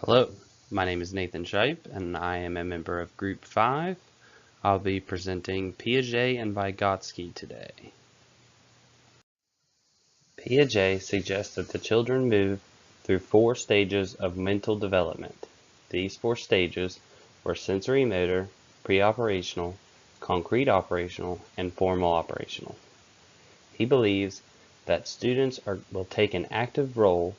Hello, my name is Nathan Shipe, and I am a member of Group 5. I'll be presenting Piaget and Vygotsky today. Piaget suggests that the children move through 4 stages of mental development. These 4 stages were sensory motor, pre-operational, concrete operational, and formal operational. He believes that students will take an active role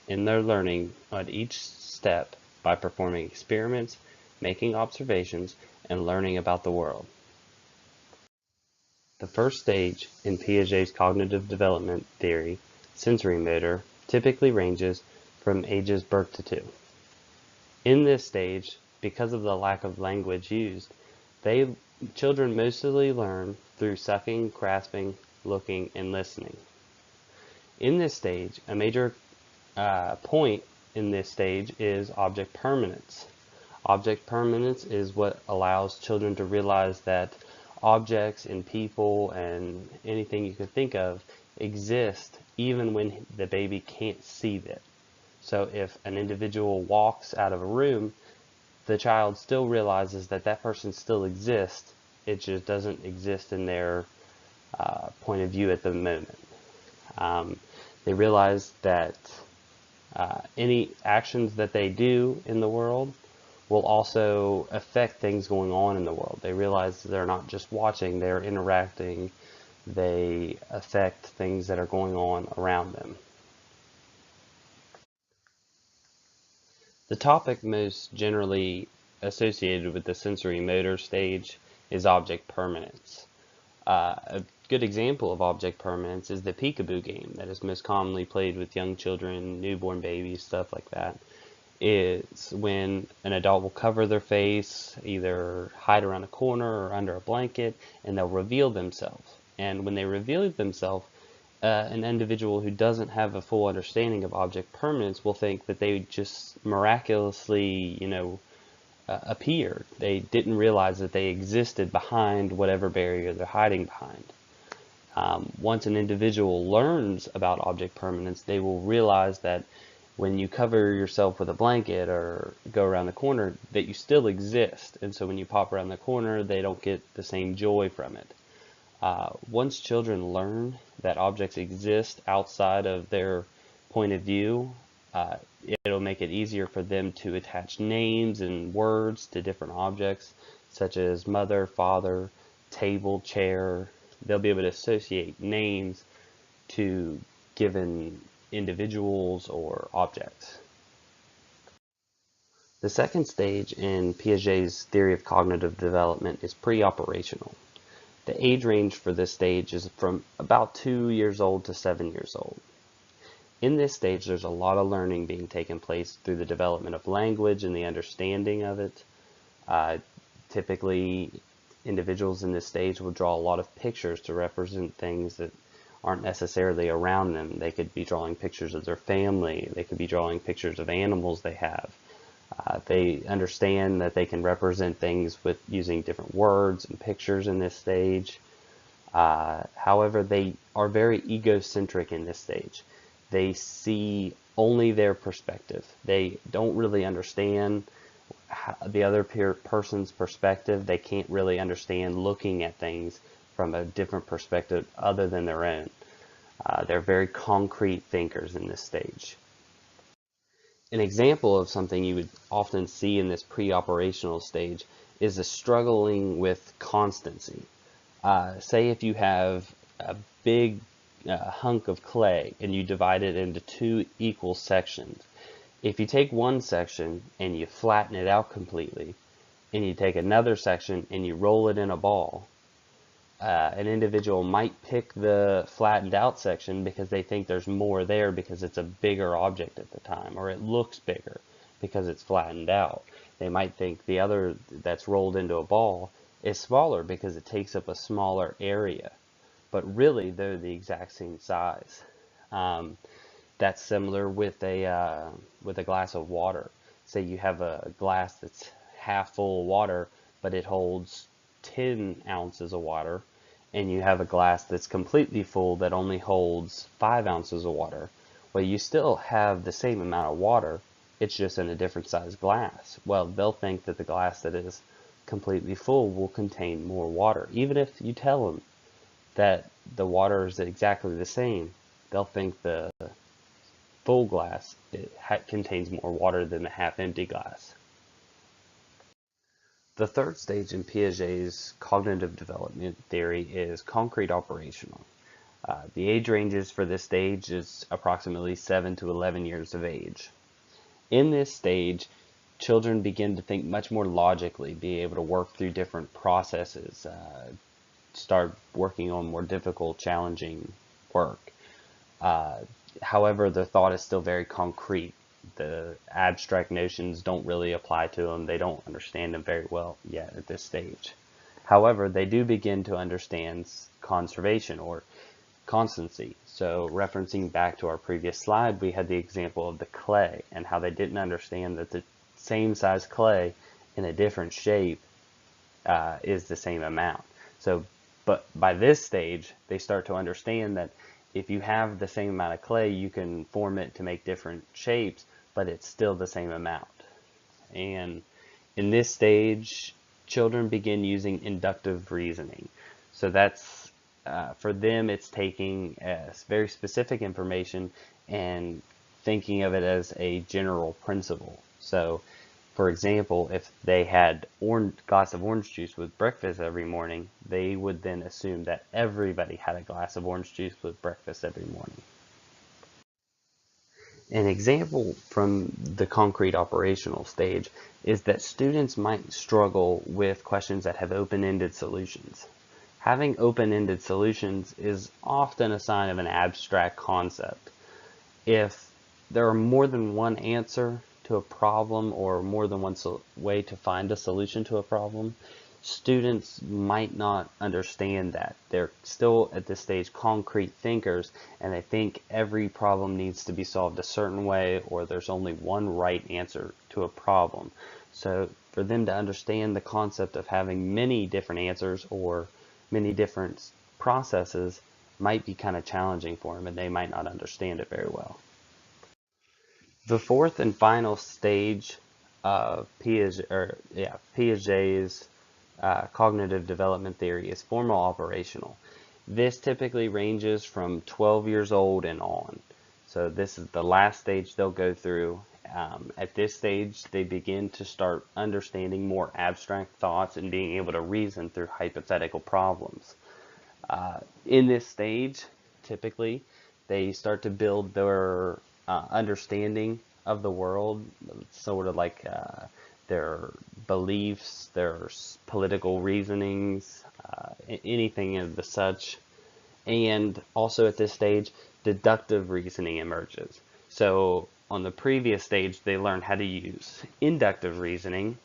in their learning at each step by performing experiments, making observations, and learning about the world. The first stage in Piaget's cognitive development theory, sensory motor, typically ranges from ages birth to 2. In this stage, because of the lack of language used, children mostly learn through sucking, grasping, looking, and listening. In this stage, a major point in this stage is object permanence. Object permanence is what allows children to realize that objects and people and anything you could think of exist even when the baby can't see them. So if an individual walks out of a room, the child still realizes that that person still exists. It just doesn't exist in their point of view at the moment. They realize that any actions that they do in the world will also affect things going on in the world. They realize they're not just watching, they're interacting, they affect things that are going on around them. The topic most generally associated with the sensory motor stage is object permanence. A good example of object permanence is the peekaboo game that is most commonly played with young children, newborn babies, stuff like that. It's when an adult will cover their face, either hide around a corner or under a blanket, and they'll reveal themselves. And when they reveal themselves, an individual who doesn't have a full understanding of object permanence will think that they just miraculously, appeared. They didn't realize that they existed behind whatever barrier they're hiding behind. Once an individual learns about object permanence, they will realize that when you cover yourself with a blanket or go around the corner, that you still exist. And so when you pop around the corner, they don't get the same joy from it. Once children learn that objects exist outside of their point of view, it'll make it easier for them to attach names and words to different objects, such as mother, father, table, chair. They'll be able to associate names to given individuals or objects. The second stage in Piaget's theory of cognitive development is pre-operational. The age range for this stage is from about 2 years old to 7 years old. In this stage, there's a lot of learning being taken place through the development of language and the understanding of it. Typically, individuals in this stage will draw a lot of pictures to represent things that aren't necessarily around them. They could be drawing pictures of their family. They could be drawing pictures of animals they have. They understand that they can represent things with using different words and pictures in this stage. However, they are very egocentric in this stage. They see only their perspective. They don't really understand the other person's perspective. They can't really understand looking at things from a different perspective other than their own. They're very concrete thinkers in this stage. An example of something you would often see in this pre-operational stage is the struggling with constancy. Say if you have a big hunk of clay and you divide it into 2 equal sections. If you take one section and you flatten it out completely, and you take another section and you roll it in a ball, an individual might pick the flattened out section because they think there's more there because it's a bigger object at the time, or it looks bigger because it's flattened out. They might think the other that's rolled into a ball is smaller because it takes up a smaller area, but really they're the exact same size. That's similar with a glass of water. Say you have a glass that's half full of water, but it holds 10 ounces of water, and you have a glass that's completely full that only holds 5 ounces of water. Well, you still have the same amount of water, it's just in a different size glass. Well, they'll think that the glass that is completely full will contain more water. Even if you tell them that the water is exactly the same, they'll think the full glass contains more water than the half-empty glass. The third stage in Piaget's cognitive development theory is concrete operational. The age ranges for this stage is approximately 7 to 11 years of age. In this stage, children begin to think much more logically, be able to work through different processes, start working on more difficult, challenging work. However, the thought is still very concrete. The abstract notions don't really apply to them. They don't understand them very well yet at this stage. However, they do begin to understand conservation or constancy. So referencing back to our previous slide, we had the example of the clay and how they didn't understand that the same size clay in a different shape is the same amount. So, but by this stage, they start to understand that if you have the same amount of clay, you can form it to make different shapes, but it's still the same amount. And in this stage, children begin using inductive reasoning. So that's, for them, it's taking very specific information and thinking of it as a general principle. So, for example, if they had a glass of orange juice with breakfast every morning, they would then assume that everybody had a glass of orange juice with breakfast every morning. An example from the concrete operational stage is that students might struggle with questions that have open-ended solutions. Having open-ended solutions is often a sign of an abstract concept. If there are more than one answer to a problem or more than one way to find a solution to a problem, students might not understand that. They're still at this stage concrete thinkers, and they think every problem needs to be solved a certain way, or there's only one right answer to a problem. So for them to understand the concept of having many different answers or many different processes might be kind of challenging for them, and they might not understand it very well. The fourth and final stage of Piaget's cognitive development theory is formal operational. This typically ranges from 12 years old and on. So this is the last stage they'll go through. At this stage, they begin to start understanding more abstract thoughts and being able to reason through hypothetical problems. In this stage, typically, they start to build their understanding of the world, sort of like their beliefs, their political reasonings, anything of the such. And also at this stage, deductive reasoning emerges. So on the previous stage, they learned how to use inductive reasoning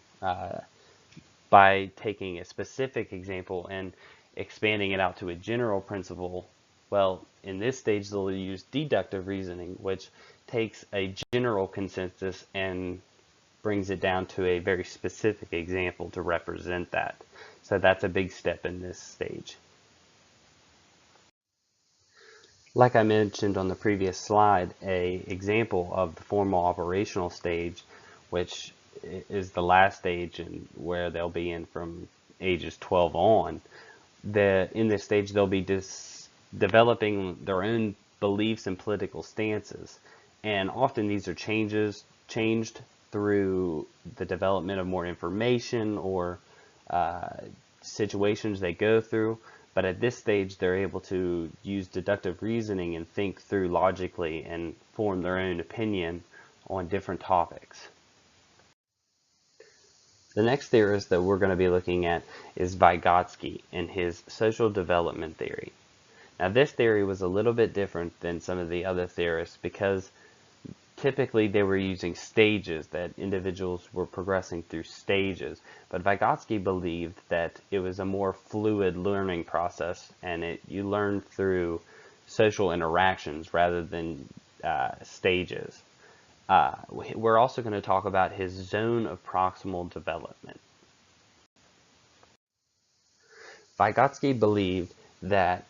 by taking a specific example and expanding it out to a general principle. Well, in this stage, they'll use deductive reasoning, which takes a general consensus and brings it down to a very specific example to represent that. So that's a big step in this stage. Like I mentioned on the previous slide, an example of the formal operational stage, which is the last stage and where they'll be in from ages 12 on, in this stage they'll be developing their own beliefs and political stances. And often these are changed through the development of more information or situations they go through. But at this stage, they're able to use deductive reasoning and think through logically and form their own opinion on different topics. The next theorist that we're going to be looking at is Vygotsky and his social development theory. Now, this theory was a little bit different than some of the other theorists because typically they were using stages, that individuals were progressing through stages. But Vygotsky believed that it was a more fluid learning process, and you learn through social interactions rather than stages. We're also going to talk about his zone of proximal development. Vygotsky believed that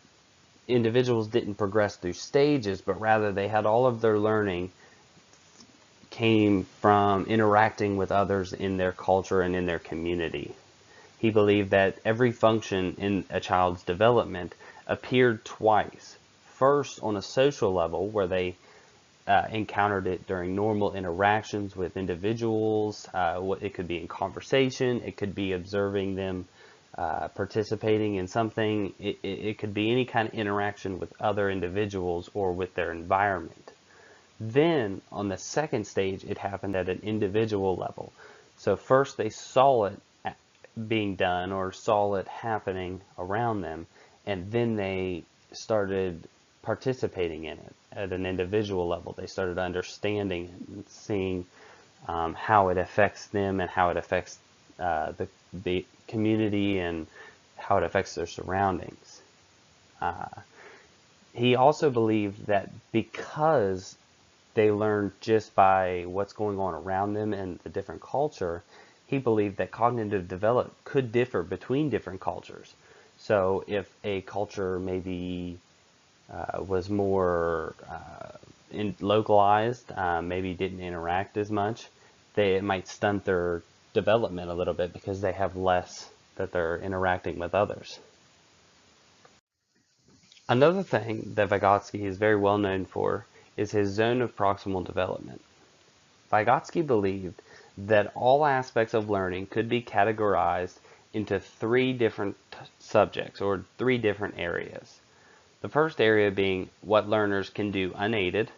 individuals didn't progress through stages, but rather they had all of their learning came from interacting with others in their culture and in their community. He believed that every function in a child's development appeared twice. First, on a social level, where they encountered it during normal interactions with individuals. It could be in conversation, it could be observing them participating in something. It could be any kind of interaction with other individuals or with their environment. Then, on the second stage, it happened at an individual level. So first they saw it being done or saw it happening around them, and then they started participating in it at an individual level. They started understanding and seeing how it affects them and how it affects the community and how it affects their surroundings. He also believed that because they learned just by what's going on around them and the different culture, he believed that cognitive development could differ between different cultures. So if a culture maybe was more localized, maybe didn't interact as much, it might stunt their development a little bit because they have less that they're interacting with others. Another thing that Vygotsky is very well known for is his zone of proximal development. Vygotsky believed that all aspects of learning could be categorized into three different subjects or three different areas. The first area being what learners can do unaided.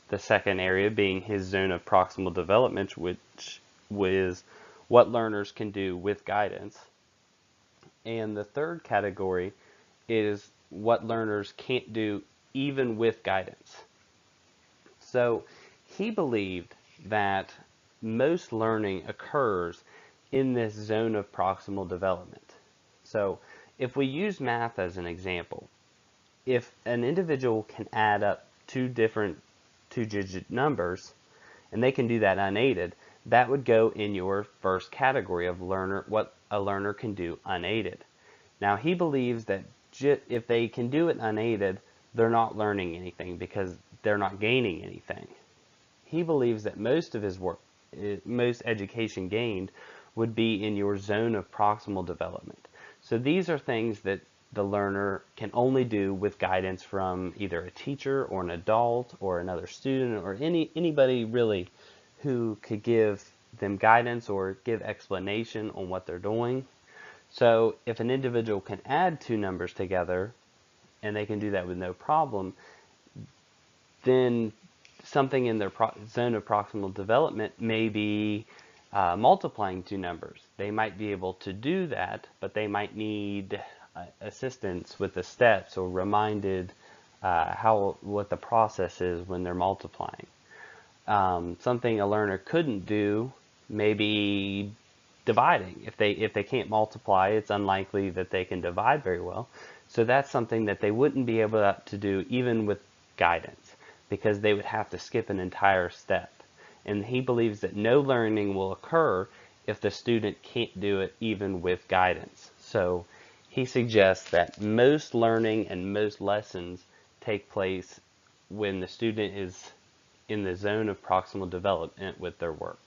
The second area being his zone of proximal development, which was what learners can do with guidance. And the third category is what learners can't do even with guidance. So he believed that most learning occurs in this zone of proximal development. So if we use math as an example, if an individual can add up two different two-digit numbers, and they can do that unaided, that would go in your first category of what a learner can do unaided. Now he believes that if they can do it unaided, they're not learning anything because they're not gaining anything. He believes that most of his work, most education gained, would be in your zone of proximal development. So these are things that the learner can only do with guidance from either a teacher or an adult or another student or anybody really who could give them guidance or give explanation on what they're doing. So if an individual can add two numbers together and they can do that with no problem, then something in their zone of proximal development may be multiplying two numbers. They might be able to do that, but they might need assistance with the steps or reminded what the process is when they're multiplying. Something a learner couldn't do may be dividing. If they can't multiply, it's unlikely that they can divide very well. So that's something that they wouldn't be able to do even with guidance, because they would have to skip an entire step. And he believes that no learning will occur if the student can't do it even with guidance. So he suggests that most learning and most lessons take place when the student is in the zone of proximal development with their work.